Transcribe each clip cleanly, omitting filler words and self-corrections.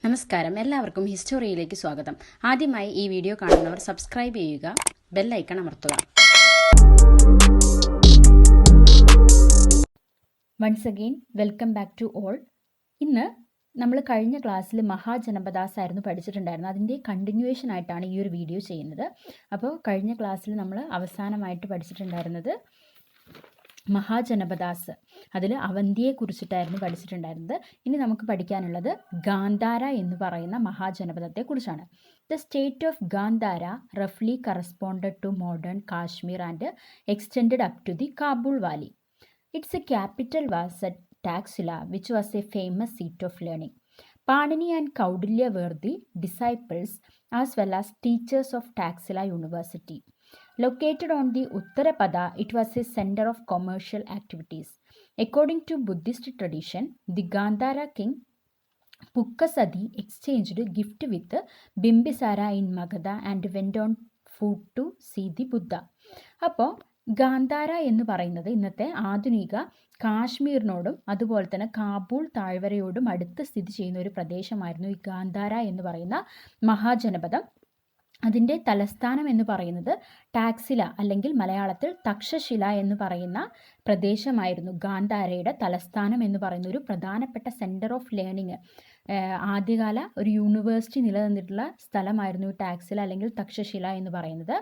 നമസ്കാരം, എല്ലാവർക്കും ഹിസ്റ്റോറിയിലേക്ക് സ്വാഗതം. ആദ്യമായി ഈ വീഡിയോ കാണുന്നവർ സബ്സ്ക്രൈബ് ചെയ്യുക, ബെൽ ഐക്കൺ അമർത്തുക. Once again welcome back to all. ഇന്ന് നമ്മൾ കഴിഞ്ഞ ക്ലാസ്സിൽ മഹാജനപദാസ് ആയിരുന്നു പഠിച്ചിട്ടുണ്ടായിരുന്നത്. അതിൻ്റെ കണ്ടിന്യൂവേഷൻ ആയിട്ടാണ് ഈ ഒരു വീഡിയോ ചെയ്യുന്നത്. അപ്പോൾ കഴിഞ്ഞ ക്ലാസ്സിൽ നമ്മൾ അവസാനമായിട്ട് പഠിച്ചിട്ടുണ്ടായിരുന്നത് മഹാജനപദാസ്, അതിൽ അവന്തിയെക്കുറിച്ചിട്ടായിരുന്നു പഠിച്ചിട്ടുണ്ടായിരുന്നത്. ഇനി നമുക്ക് പഠിക്കാനുള്ളത് ഗാന്ധാര എന്ന് പറയുന്ന മഹാജനപദത്തെക്കുറിച്ചാണ്. ദ സ്റ്റേറ്റ് ഓഫ് ഗാന്ധാര റഫ്ലി corresponded to modern Kashmir and extended up to the Kabul valley. Its capital was at Taxila, which was a famous seat of learning. Panini and Kaudilya were the disciples as well as teachers of Taxila University. Located on the Uttarapada, it was a center of commercial activities. According to Buddhist tradition, the Gandhara king Pukkasadi exchanged gift with Bimbisara in Magadha and went on foot to see the Buddha. അപ്പോൾ ഗാന്ധാര എന്ന് പറയുന്നത് ഇന്നത്തെ ആധുനിക കാശ്മീരിനോടും അതുപോലെ തന്നെ കാബൂൾ താഴ്വരയോടും അടുത്ത് സ്ഥിതി ചെയ്യുന്ന ഒരു പ്രദേശമായിരുന്നു ഈ ഗാന്ധാര എന്ന് പറയുന്ന മഹാജനപദം. അതിൻ്റെ തലസ്ഥാനം എന്ന് പറയുന്നത് ടാക്സില അല്ലെങ്കിൽ മലയാളത്തിൽ തക്ഷശില എന്ന് പറയുന്ന പ്രദേശമായിരുന്നു. ഗാന്ധാരയുടെ തലസ്ഥാനം എന്ന് പറയുന്ന ഒരു പ്രധാനപ്പെട്ട സെൻറ്റർ ഓഫ് ലേണിംഗ്, ആദ്യകാല ഒരു യൂണിവേഴ്സിറ്റി നിലനിന്നിട്ടുള്ള സ്ഥലമായിരുന്നു ടാക്സില അല്ലെങ്കിൽ തക്ഷശില എന്ന് പറയുന്നത്.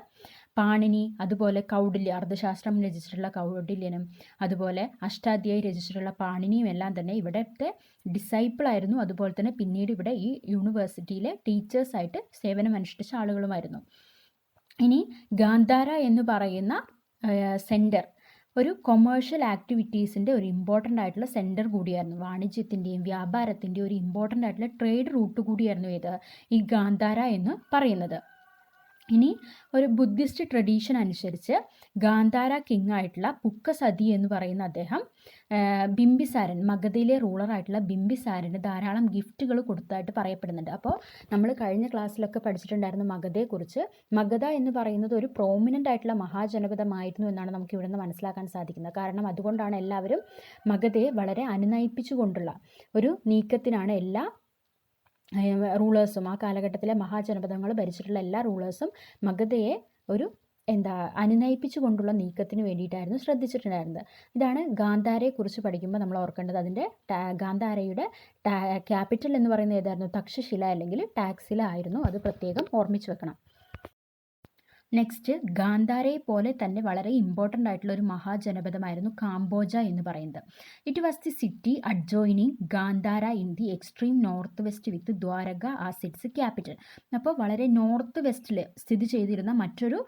പാണിനി, അതുപോലെ കൗഡില്യ, അർത്ഥശാസ്ത്രം രചിച്ചിട്ടുള്ള കൗഡില്യനും അതുപോലെ അഷ്ടാധ്യായി രചിച്ചിട്ടുള്ള പാണിനിയും എല്ലാം തന്നെ ഇവിടുത്തെ ഡിസൈപ്പിളായിരുന്നു. അതുപോലെ തന്നെ പിന്നീട് ഇവിടെ ഈ യൂണിവേഴ്സിറ്റിയിലെ ടീച്ചേഴ്സായിട്ട് സേവനമനുഷ്ഠിച്ച ആളുകളുമായിരുന്നു. ഇനി ഗാന്ധാര എന്ന് പറയുന്ന സെൻറ്റർ ഒരു കൊമേഴ്ഷ്യൽ ആക്ടിവിറ്റീസിൻ്റെ ഒരു ഇമ്പോർട്ടൻ്റ് ആയിട്ടുള്ള സെൻറ്റർ കൂടിയായിരുന്നു. വാണിജ്യത്തിൻ്റെയും വ്യാപാരത്തിൻ്റെയും ഒരു ഇമ്പോർട്ടൻ്റ് ആയിട്ടുള്ള ട്രേഡ് റൂട്ട് കൂടിയായിരുന്നു ഇത് ഈ ഗാന്ധാര എന്ന് പറയുന്നത്. ഇനി ഒരു ബുദ്ധിസ്റ്റ് ട്രഡീഷൻ അനുസരിച്ച് ഗാന്ധാര കിങ് ആയിട്ടുള്ള പുക്കസതി എന്ന് പറയുന്ന അദ്ദേഹം ബിംബിസാരൻ, മഗധയിലെ റൂളറായിട്ടുള്ള ബിംബിസാരന് ധാരാളം ഗിഫ്റ്റുകൾ കൊടുത്തതായിട്ട് പറയപ്പെടുന്നുണ്ട്. അപ്പോൾ നമ്മൾ കഴിഞ്ഞ ക്ലാസ്സിലൊക്കെ പഠിച്ചിട്ടുണ്ടായിരുന്നു മഗധയെക്കുറിച്ച്. മഗധ എന്ന് പറയുന്നത് ഒരു പ്രോമിനൻ്റ് ആയിട്ടുള്ള മഹാജനപദമായിരുന്നു എന്നാണ് നമുക്ക് ഇവിടെ നിന്ന് മനസ്സിലാക്കാൻ സാധിക്കുന്നത്. കാരണം അതുകൊണ്ടാണ് എല്ലാവരും മഗധയെ വളരെ അനുനയിപ്പിച്ചുകൊണ്ടുള്ള ഒരു നീക്കത്തിനാണ് എല്ലാ റൂളേഴ്സും, ആ കാലഘട്ടത്തിലെ മഹാജനപദങ്ങൾ ഭരിച്ചിട്ടുള്ള എല്ലാ റൂളേഴ്സും മഗധയെ ഒരു അനുനയിപ്പിച്ചു കൊണ്ടുള്ള നീക്കത്തിന് വേണ്ടിയിട്ടായിരുന്നു ശ്രദ്ധിച്ചിട്ടുണ്ടായിരുന്നത്. ഇതാണ് ഗാന്ധാരയെക്കുറിച്ച് പഠിക്കുമ്പോൾ നമ്മൾ ഓർക്കേണ്ടത്. അതിൻ്റെ ഗാന്ധാരയുടെ ക്യാപിറ്റൽ എന്ന് പറയുന്നത് ഏതായിരുന്നു? തക്ഷശില അല്ലെങ്കിൽ ടാക്സില ആയിരുന്നു. അത് പ്രത്യേകം ഓർമ്മിച്ച് വെക്കണം. നെക്സ്റ്റ്, ഗാന്ധാരയെ പോലെ തന്നെ വളരെ ഇമ്പോർട്ടൻ്റ് ആയിട്ടുള്ള ഒരു മഹാജനപദമായിരുന്നു കാംബോജ എന്ന് പറയുന്നത്. It was the city adjoining Gandhara in the extreme north west with Dwaraka as its capital. അപ്പോൾ വളരെ നോർത്ത് വെസ്റ്റിൽ സ്ഥിതി ചെയ്തിരുന്ന മറ്റൊരു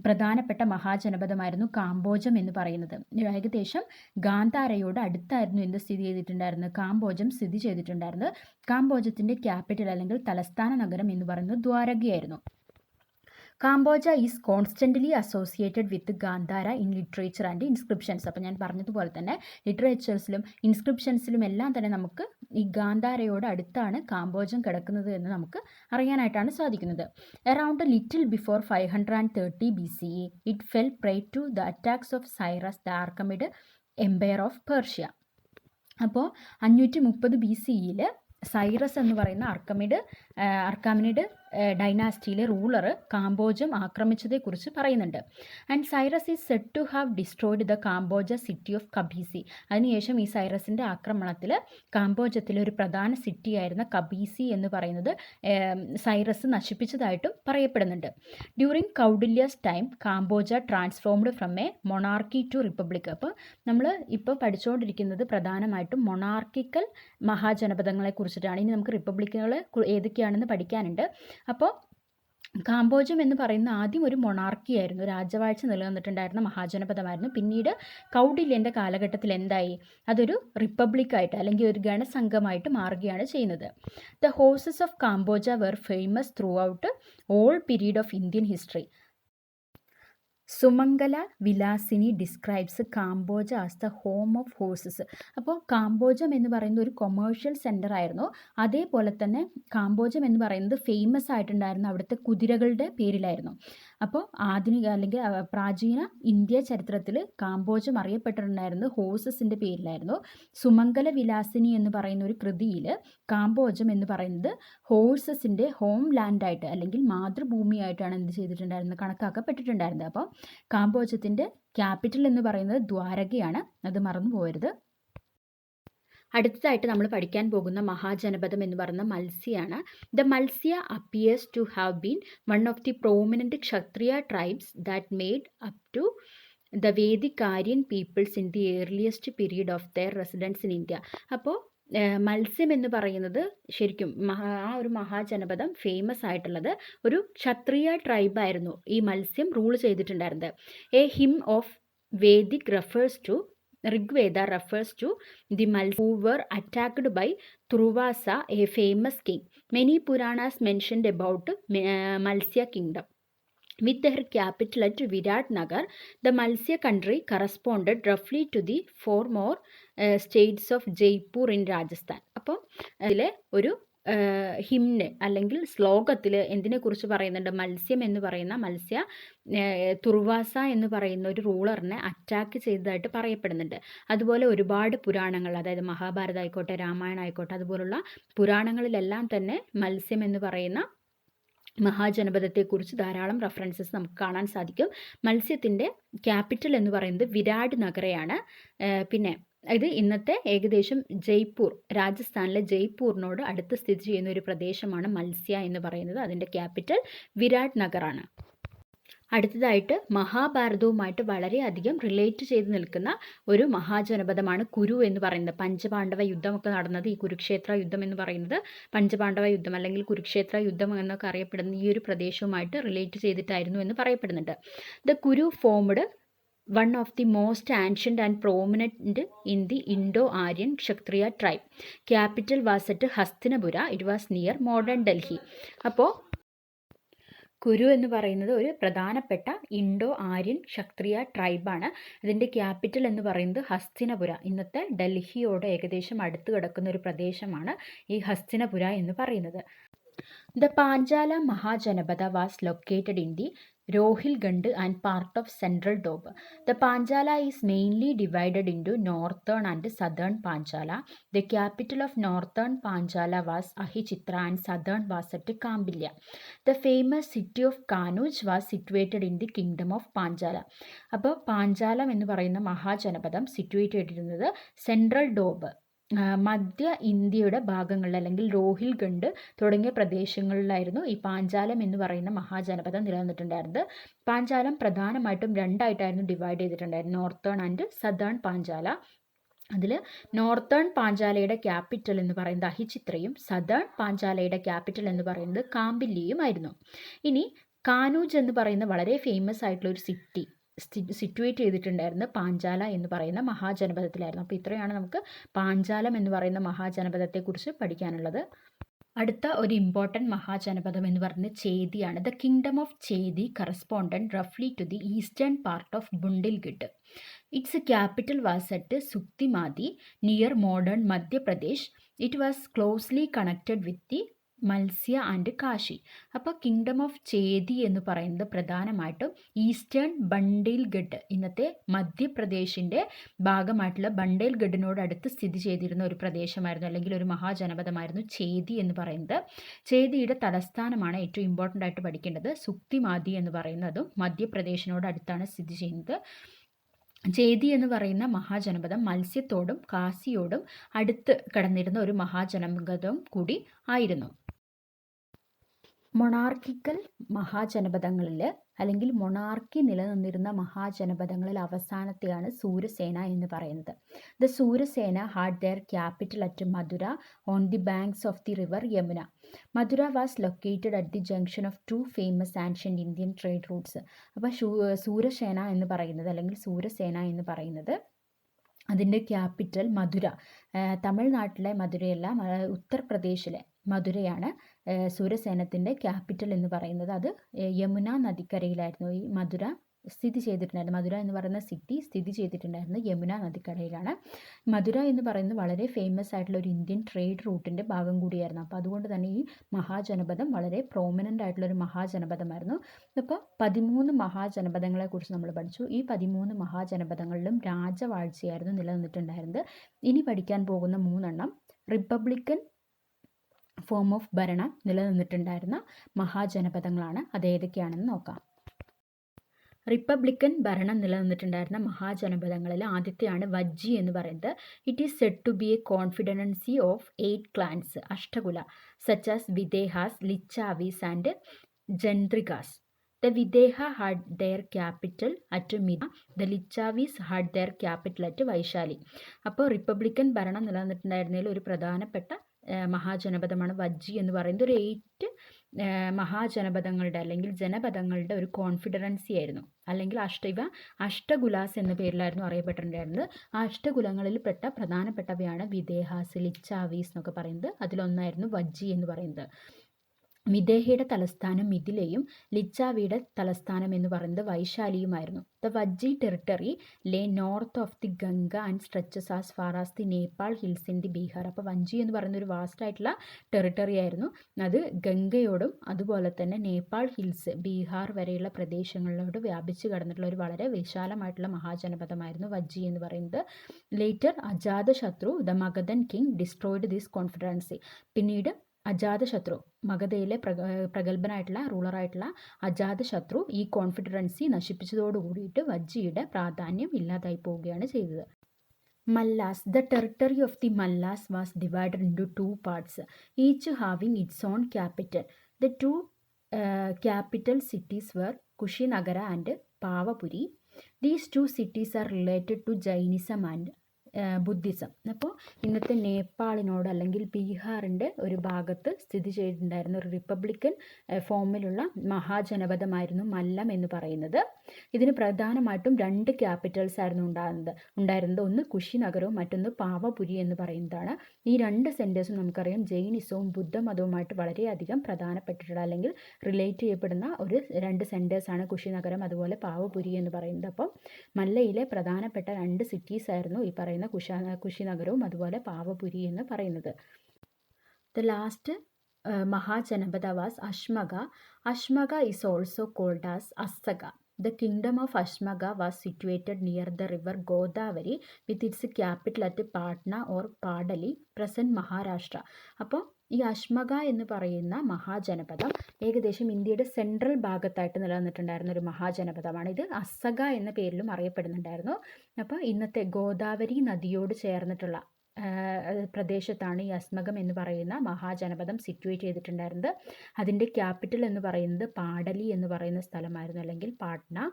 പ്രധാനപ്പെട്ട മഹാജനപദമായിരുന്നു കാംബോജം എന്ന് പറയുന്നത്. ഏകദേശം ഗാന്ധാരയോട് അടുത്തായിരുന്നു എന്ത് സ്ഥിതി ചെയ്തിട്ടുണ്ടായിരുന്നത്? കാംബോജം സ്ഥിതി ചെയ്തിട്ടുണ്ടായിരുന്നത്. കാംബോജത്തിൻ്റെ ക്യാപിറ്റൽ അല്ലെങ്കിൽ തലസ്ഥാന നഗരം എന്ന് പറയുന്നത് ദ്വാരകയായിരുന്നു. Kamboja is constantly associated with Gandhara in literature and inscriptions. അപ്പോൾ ഞാൻ പറഞ്ഞതുപോലെ തന്നെ ലിറ്ററേച്ചേഴ്സിലും ഇൻസ്ക്രിപ്ഷൻസിലും എല്ലാം തന്നെ നമുക്ക് ഈ ഗാന്ധാരയോട് അടുത്താണ് കാംബോജം കിടക്കുന്നത് എന്ന് നമുക്ക് അറിയാനായിട്ടാണ് സാധിക്കുന്നത്. Around little before 530 BCE it fell prey to the attacks of Cyrus the Achaemenid empire of Persia. അപ്പോൾ 530 BCEയിൽ സൈറസ് എന്ന് പറയുന്ന അർക്കാമിനിഡ് ഡൈനാസ്റ്റിയിലെ റൂളർ കാംബോജം ആക്രമിച്ചതേക്കുറിച്ച് പറയുന്നുണ്ട്. And Cyrus is said to have destroyed the Kamboja city of Kapisi. അതിനുശേഷം ഈ സൈറസിൻ്റെ ആക്രമണത്തിൽ കാംബോജത്തിലെ ഒരു പ്രധാന സിറ്റി ആയിരുന്ന കബീസി എന്ന് പറയുന്നത് സൈറസ് നശിപ്പിച്ചതായിട്ടും പറയപ്പെടുന്നുണ്ട്. During Kautilya's time Kamboja transformed from a monarchy to republic. അപ്പോൾ നമ്മൾ ഇപ്പോൾ പഠിച്ചുകൊണ്ടിരിക്കുന്നത് പ്രധാനമായിട്ടും മൊണാർക്കിക്കൽ മഹാജനപദങ്ങളെ കുറിച്ചിട്ടാണ്. ഇനി നമുക്ക് റിപ്പബ്ലിക്കുകൾ ഏതൊക്കെയാണെന്ന് പഠിക്കാനുണ്ട്. അപ്പോൾ കാംബോജം എന്ന് പറയുന്ന ആദ്യം ഒരു മൊണാർക്കി ആയിരുന്നു, രാജവാഴ്ച നിലനിന്നിട്ടുണ്ടായിരുന്ന മഹാജനപദമായിരുന്നു. പിന്നീട് കൗഡില്യൻ്റെ കാലഘട്ടത്തിൽ എന്തായി? അതൊരു റിപ്പബ്ലിക്കായിട്ട് അല്ലെങ്കിൽ ഒരു ഗണസംഘമായിട്ട് മാറുകയാണ് ചെയ്യുന്നത്. The horses of Kamboja were famous throughout all period of Indian history. Sumangala Vilasini describes Kamboja as the home of horses. അപ്പോൾ കാംബോജം എന്ന് പറയുന്നത് ഒരു കൊമേഴ്ഷ്യൽ സെൻറ്റർ ആയിരുന്നു. അതേപോലെ തന്നെ കാംബോജം എന്ന് പറയുന്നത് ഫേമസ് ആയിട്ടുണ്ടായിരുന്ന അവിടുത്തെ കുതിരകളുടെ പേരിലായിരുന്നു. അപ്പോൾ ആധുനിക അല്ലെങ്കിൽ പ്രാചീന ഇന്ത്യ ചരിത്രത്തിൽ കാംബോജം അറിയപ്പെട്ടിട്ടുണ്ടായിരുന്നത് ഹോഴ്സസിൻ്റെ പേരിലായിരുന്നു. സുമംഗല വിലാസിനി എന്ന് പറയുന്ന ഒരു കൃതിയിൽ കാംബോജം എന്ന് പറയുന്നത് ഹോഴ്സസിൻ്റെ ഹോം ലാൻഡായിട്ട് അല്ലെങ്കിൽ മാതൃഭൂമിയായിട്ടാണ് എന്ത് ചെയ്തിട്ടുണ്ടായിരുന്നത്, കണക്കാക്കപ്പെട്ടിട്ടുണ്ടായിരുന്നത്. അപ്പോൾ കാംബോജത്തിൻ്റെ ക്യാപിറ്റൽ എന്ന് പറയുന്നത് ദ്വാരകയാണ്, അത് മറന്നു പോകരുത്. അടുത്തതായിട്ട് നമ്മൾ പഠിക്കാൻ പോകുന്ന മഹാജനപദം എന്ന് പറയുന്ന മത്സ്യയാണ്. The Matsya appears to have been one of the prominent Kshatriya tribes that made up to the Vedic Aryan peoples in the earliest period of their residence in India. അപ്പോൾ മത്സ്യം എന്ന് പറയുന്നത് ശരിക്കും ആ ഒരു മഹാജനപദം ഫേമസ് ആയിട്ടുള്ളത് ഒരു ക്ഷത്രിയ ട്രൈബായിരുന്നു ഈ മത്സ്യം റൂൾ ചെയ്തിട്ടുണ്ടായിരുന്നത്. A hymn of Vedic refers to Rigveda refers to the Malsya who were attacked by Turvasa, a famous king. Many Puranas mentioned about Malsya kingdom. With their capital at Viratnagar, the Malsya country corresponded roughly to the four more states of Jaipur in Rajasthan. അപ്പോൾ അതിലെ ഒരു ഹിംന് അല്ലെങ്കിൽ ശ്ലോകത്തിൽ എന്തിനെക്കുറിച്ച് പറയുന്നുണ്ട്, മത്സ്യം എന്ന് പറയുന്ന മത്സ്യ തുർവാസ എന്ന് പറയുന്ന ഒരു റൂളറിനെ അറ്റാക്ക് ചെയ്തതായിട്ട് പറയപ്പെടുന്നുണ്ട്. അതുപോലെ ഒരുപാട് പുരാണങ്ങൾ, അതായത് മഹാഭാരതം ആയിക്കോട്ടെ, രാമായണം ആയിക്കോട്ടെ, അതുപോലുള്ള പുരാണങ്ങളിലെല്ലാം തന്നെ മത്സ്യം എന്ന് പറയുന്ന മഹാജനപദത്തെക്കുറിച്ച് ധാരാളം റെഫറൻസസ് നമുക്ക് കാണാൻ സാധിക്കും. മത്സ്യത്തിൻ്റെ ക്യാപിറ്റൽ എന്ന് പറയുന്നത് വിരാട് നഗരയാണ്. പിന്നെ ഇത് ഇന്നത്തെ ഏകദേശം ജയ്പൂർ, രാജസ്ഥാനിലെ ജയ്പൂരിനോട് അടുത്ത് സ്ഥിതി ചെയ്യുന്ന ഒരു പ്രദേശമാണ് മത്സ്യ എന്ന് പറയുന്നത്. അതിൻ്റെ ക്യാപിറ്റൽ വിരാട് നഗറാണ്. അടുത്തതായിട്ട് മഹാഭാരതവുമായിട്ട് വളരെയധികം റിലേറ്റ് ചെയ്ത് നിൽക്കുന്ന ഒരു മഹാജനപദമാണ് കുരു എന്ന് പറയുന്നത്. പഞ്ചപാണ്ഡവ യുദ്ധമൊക്കെ നടന്നത് ഈ കുരുക്ഷേത്ര യുദ്ധം എന്ന് പറയുന്നത് പഞ്ചപാണ്ഡവ യുദ്ധം അല്ലെങ്കിൽ കുരുക്ഷേത്ര യുദ്ധം എന്നൊക്കെ അറിയപ്പെടുന്ന ഈ ഒരു പ്രദേശവുമായിട്ട് റിലേറ്റ് ചെയ്തിട്ടായിരുന്നു എന്ന് പറയപ്പെടുന്നുണ്ട്. ദ കുരു formed one of the most ancient and prominent in the Indo-Aryan Kshatriya tribe. Capital was at Hastinapura. It was near modern Delhi. അപ്പോൾ കുരു എന്ന് പറയുന്നത് ഒരു പ്രധാനപ്പെട്ട ഇൻഡോ ആര്യൻ ക്ഷത്രിയ ട്രൈബാണ്. ഇതിൻ്റെ ക്യാപിറ്റൽ എന്ന് പറയുന്നത് ഹസ്തിനപുര, ഇന്നത്തെ ഡൽഹിയോട് ഏകദേശം അടുത്ത് കിടക്കുന്ന ഒരു പ്രദേശമാണ് ഈ ഹസ്തിനപുര എന്ന് പറയുന്നത്. The Panjala Mahajanapatha was located in the Rohilkhand and part of central Doab. The Panjala is mainly divided into northern and southern Panjala. The capital of northern Panjala was Ahichitra and southern was at Kambilya. The famous city of Kanuj was situated in the kingdom of Panjala. അപ്പോൾ പാഞ്ചാലം എന്ന് പറയുന്ന മഹാജനപദം situate ചെയ്തിരുന്നത് central ഡോബ്, മധ്യ ഇന്ത്യയുടെ ഭാഗങ്ങളിൽ അല്ലെങ്കിൽ രോഹിൽഖണ്ഡ് തുടങ്ങിയ പ്രദേശങ്ങളിലായിരുന്നു ഈ പാഞ്ചാലം എന്ന് പറയുന്ന മഹാജനപദം നിലനിന്നിട്ടുണ്ടായിരുന്നത്. പാഞ്ചാലം പ്രധാനമായിട്ടും രണ്ടായിട്ടായിരുന്നു ഡിവൈഡ് ചെയ്തിട്ടുണ്ടായിരുന്നത്, നോർത്തേൺ ആൻഡ് സദേൺ പാഞ്ചാല. അതിൽ നോർത്തേൺ പാഞ്ചാലയുടെ ക്യാപിറ്റൽ എന്ന് പറയുന്നത് അഹിചിത്രയും സദേൺ പാഞ്ചാലയുടെ ക്യാപിറ്റൽ എന്ന് പറയുന്നത് കാമ്പില്യയുമായിരുന്നു. ഇനി കാനൂജ് എന്ന് പറയുന്ന വളരെ ഫേമസ് ആയിട്ടുള്ള ഒരു സിറ്റി സിറ്റുവേറ്റ് ചെയ്തിട്ടുണ്ടായിരുന്നത് പാഞ്ചാല എന്ന് പറയുന്ന മഹാജനപദത്തിലായിരുന്നു. അപ്പോൾ ഇത്രയാണ് നമുക്ക് പാഞ്ചാലം എന്ന് പറയുന്ന മഹാജനപദത്തെക്കുറിച്ച് പഠിക്കാനുള്ളത്. അടുത്ത ഒരു ഇമ്പോർട്ടൻറ്റ് മഹാജനപദം എന്ന് പറയുന്നത് ചേദിയാണ്. The kingdom of Chedi corresponding റഫ്ലി to the eastern part of Bundelkhand. Its capital was at Suktimati near modern Madhya Pradesh. It was closely connected with the Matsya and Kashi. അപ്പോൾ കിങ്ഡം ഓഫ് ചേദി എന്ന് പറയുന്നത് പ്രധാനമായിട്ടും ഈസ്റ്റേൺ ബണ്ടേൽഗഡ്, ഇന്നത്തെ മധ്യപ്രദേശിൻ്റെ ഭാഗമായിട്ടുള്ള ബണ്ടേൽഗഡിനോട് അടുത്ത് സ്ഥിതി ചെയ്തിരുന്ന ഒരു പ്രദേശമായിരുന്നു അല്ലെങ്കിൽ ഒരു മഹാജനപദമായിരുന്നു ചേദി എന്ന് പറയുന്നത്. ചേദിയുടെ തലസ്ഥാനമാണ് ഏറ്റവും ഇമ്പോർട്ടൻ്റ് ആയിട്ട് പഠിക്കേണ്ടത്. സുക്തിമാതി എന്ന് പറയുന്നതും മധ്യപ്രദേശിനോട് അടുത്താണ് സ്ഥിതി ചെയ്യുന്നത്. ചേദി എന്ന് പറയുന്ന മഹാജനപദം മത്സ്യത്തോടും കാശിയോടും അടുത്ത് കിടന്നിരുന്ന ഒരു മഹാജനപദം കൂടി ആയിരുന്നു. മൊണാർക്കിക്കൽ മഹാജനപദങ്ങളിൽ അല്ലെങ്കിൽ മൊണാർക്കി നിലനിന്നിരുന്ന മഹാജനപദങ്ങളിൽ അവസാനത്തെയാണ് സൂരസേന എന്ന് പറയുന്നത്. The Surasena had their capital at Mathura on the banks of the river Yamuna. Mathura was located at the junction of two famous ancient Indian trade routes. അപ്പോൾ സൂരസേന എന്ന് പറയുന്നത് അല്ലെങ്കിൽ സൂരസേന എന്ന് പറയുന്നത് അതിൻ്റെ ക്യാപിറ്റൽ മധുര, തമിഴ്നാട്ടിലെ മധുരയല്ല, ഉത്തർപ്രദേശിലെ മധുരയാണ് സൂരസേനത്തിൻ്റെ ക്യാപിറ്റൽ എന്ന് പറയുന്നത്. അത് യമുന നദിക്കരയിലായിരുന്നു ഈ മധുര സ്ഥിതി ചെയ്തിട്ടുണ്ടായിരുന്നു. മധുര എന്ന് പറയുന്ന സിറ്റി സ്ഥിതി ചെയ്തിട്ടുണ്ടായിരുന്നത് യമുന നദിക്കരയിലാണ്. മധുര എന്ന് പറയുന്നത് വളരെ ഫേമസ് ആയിട്ടുള്ള ഒരു ഇന്ത്യൻ ട്രേഡ് റൂട്ടിൻ്റെ ഭാഗം കൂടിയായിരുന്നു. അപ്പോൾ അതുകൊണ്ട് തന്നെ ഈ മഹാജനപദം വളരെ പ്രോമിനൻ്റ് ആയിട്ടുള്ളൊരു മഹാജനപദമായിരുന്നു. അപ്പോൾ 13 മഹാജനപദങ്ങളെക്കുറിച്ച് നമ്മൾ പഠിച്ചു. ഈ 13 മഹാജനപദങ്ങളിലും രാജവാഴ്ചയായിരുന്നു നിലനിന്നിട്ടുണ്ടായിരുന്നത്. ഇനി പഠിക്കാൻ പോകുന്ന 3 റിപ്പബ്ലിക്കൻ ഫോം ഓഫ് ഭരണം നിലനിന്നിട്ടുണ്ടായിരുന്ന മഹാജനപദങ്ങളാണ്. അതേതൊക്കെയാണെന്ന് നോക്കാം. റിപ്പബ്ലിക്കൻ ഭരണം നിലനിന്നിട്ടുണ്ടായിരുന്ന മഹാജനപദങ്ങളിൽ ആദ്യത്തെയാണ് വജ്ജി എന്ന് പറയുന്നത്. It is said to be a confederacy of 8 clans Ashtakula such as Videhas, Lichchhavis and Jnatrikas. The Videha had their capital at Mida. The Lichavis had their capital at Vaishali. അപ്പോൾ റിപ്പബ്ലിക്കൻ ഭരണം നിലനിന്നിട്ടുണ്ടായിരുന്നതിൽ ഒരു പ്രധാനപ്പെട്ട മഹാജനപദമാണ് വജ്ജി എന്ന് പറയുന്നത്. ഒരു 8 മഹാജനപദങ്ങളുടെ അല്ലെങ്കിൽ ജനപദങ്ങളുടെ ഒരു കോൺഫിഡറൻസി ആയിരുന്നു. അല്ലെങ്കിൽ ഇവ അഷ്ടകുലാസ് എന്ന പേരിലായിരുന്നു അറിയപ്പെട്ടിട്ടുണ്ടായിരുന്നത്. ആ അഷ്ടകുലങ്ങളിൽ പെട്ട പ്രധാനപ്പെട്ടവയാണ് വിദേഹാസ്, ലിച്ചാവീസ് എന്നൊക്കെ പറയുന്നത്. അതിലൊന്നായിരുന്നു വജ്ജി എന്ന് പറയുന്നത്. മിദേഹയുടെ തലസ്ഥാനം മിഥിലയും ലിച്ചാവിയുടെ തലസ്ഥാനം എന്ന് പറയുന്നത് വൈശാലിയുമായിരുന്നു. The Vajji territory lay north of the Ganga and stretches as far as the Nepal hills in the Bihar. അപ്പോൾ വഞ്ചി എന്ന് പറയുന്ന ഒരു വാസ്റ്റ് ആയിട്ടുള്ള ടെറിട്ടറി ആയിരുന്നു. അത് ഗംഗയോടും അതുപോലെ തന്നെ നേപ്പാൾ ഹിൽസ്, ബീഹാർ വരെയുള്ള പ്രദേശങ്ങളിലോട് വ്യാപിച്ചു കിടന്നിട്ടുള്ള ഒരു വളരെ വിശാലമായിട്ടുള്ള മഹാജനപദമായിരുന്നു വജ്ജി എന്ന് പറയുന്നത്. Later Ajatashatru the Magadhan king destroyed this confederacy. പിന്നീട് അജാതശത്രു, മഗധയിലെ പ്രഗത്ഭനായിട്ടുള്ള റൂളറായിട്ടുള്ള അജാതശത്രു ഈ കോൺഫിഡറൻസി നശിപ്പിച്ചതോടുകൂടിയിട്ട് വജ്ജിയുടെ പ്രാധാന്യം ഇല്ലാതായി പോവുകയാണ് ചെയ്തത്. Mallas. The territory of the Mallas was divided into 2 parts, each having its own capital. The 2 capital cities were Kushinagara and Pavapuri. These 2 cities are related to Jainism and Buddhism. അപ്പോൾ ഇന്നത്തെ നേപ്പാളിനോട് അല്ലെങ്കിൽ ബീഹാറിൻ്റെ ഒരു ഭാഗത്ത് സ്ഥിതി ചെയ്തിട്ടുണ്ടായിരുന്ന ഒരു റിപ്പബ്ലിക്കൻ ഫോമിലുള്ള മഹാജനപദമായിരുന്നു മല്ലം എന്ന് പറയുന്നത്. ഇതിന് പ്രധാനമായിട്ടും 2 ക്യാപിറ്റൽസ് ആയിരുന്നു ഉണ്ടായിരുന്നത്. ഒന്ന് കുഷിനഗരവും മറ്റൊന്ന് പാവപുരി എന്ന് പറയുന്നതാണ്. ഈ 2 സെൻറ്റേഴ്സും നമുക്കറിയാം ജൈനിസവും ബുദ്ധമതവുമായിട്ട് വളരെയധികം പ്രധാനപ്പെട്ടിട്ടുള്ള അല്ലെങ്കിൽ റിലേറ്റ് ചെയ്യപ്പെടുന്ന ഒരു 2 സെൻറ്റേഴ്സാണ് കുഷിനഗരം അതുപോലെ പാവപുരി എന്ന് പറയുന്നത്. അപ്പം മല്ലയിലെ പ്രധാനപ്പെട്ട 2 സിറ്റീസ് ആയിരുന്നു ഈ പറയുന്ന കുഷിനഗരവും അതുപോലെ പാവപുരി എന്ന് പറയുന്നത്. The last Mahajanapada was Ashmaka. Ashmaka is also called as Assaka. The kingdom of Ashmaga was situated near the river Godavari with its capital at Patna or Padali, present Maharashtra. അപ്പോൾ ഈ അശ്മക എന്ന് പറയുന്ന മഹാജനപദം ഏകദേശം ഇന്ത്യയുടെ സെൻട്രൽ ഭാഗത്തായിട്ട് നിലനിന്നിട്ടുണ്ടായിരുന്ന ഒരു മഹാജനപദമാണ്. ഇത് അസ്സക എന്ന പേരിലും അറിയപ്പെടുന്നുണ്ടായിരുന്നു. അപ്പോൾ ഇന്നത്തെ ഗോദാവരി നദിയോട് ചേർന്നിട്ടുള്ള പ്രദേശത്താണ് ഈ അസ്മകം എന്ന് പറയുന്ന മഹാജനപദം സിറ്റുവേറ്റ് ചെയ്തിട്ടുണ്ടായിരുന്നത്. അതിൻ്റെ ക്യാപിറ്റൽ എന്ന് പറയുന്നത് പാടലി എന്ന് പറയുന്ന സ്ഥലമായിരുന്നു, അല്ലെങ്കിൽ പാട്ന.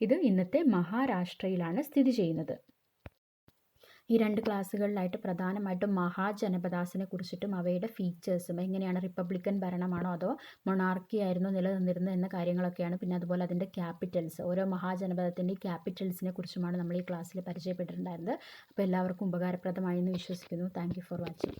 ഇത് ഇന്നത്തെ മഹാരാഷ്ട്രയിലാണ് സ്ഥിതി ചെയ്യുന്നത്. ഈ 2 ക്ലാസ്സുകളിലായിട്ട് പ്രധാനമായിട്ടും മഹാജനപദാസിനെ കുറിച്ചിട്ടും അവയുടെ ഫീച്ചേഴ്സും, എങ്ങനെയാണ് റിപ്പബ്ലിക്കൻ ഭരണമാണോ അതോ മൊണാർക്കി ആയിരുന്നോ നിലനിന്നിരുന്നത് എന്ന കാര്യങ്ങളൊക്കെയാണ്. പിന്നെ അതുപോലെ അതിൻ്റെ ക്യാപിറ്റൽസ്, ഓരോ മഹാജനപദത്തിൻ്റെ ക്യാപിറ്റൽസിനെ കുറിച്ചുമാണ് നമ്മൾ ഈ ക്ലാസ്സിൽ പരിചയപ്പെട്ടിട്ടുണ്ടായിരുന്നത്. അപ്പോൾ എല്ലാവർക്കും ഉപകാരപ്രദമായി എന്ന് വിശ്വസിക്കുന്നു. Thank you for watching.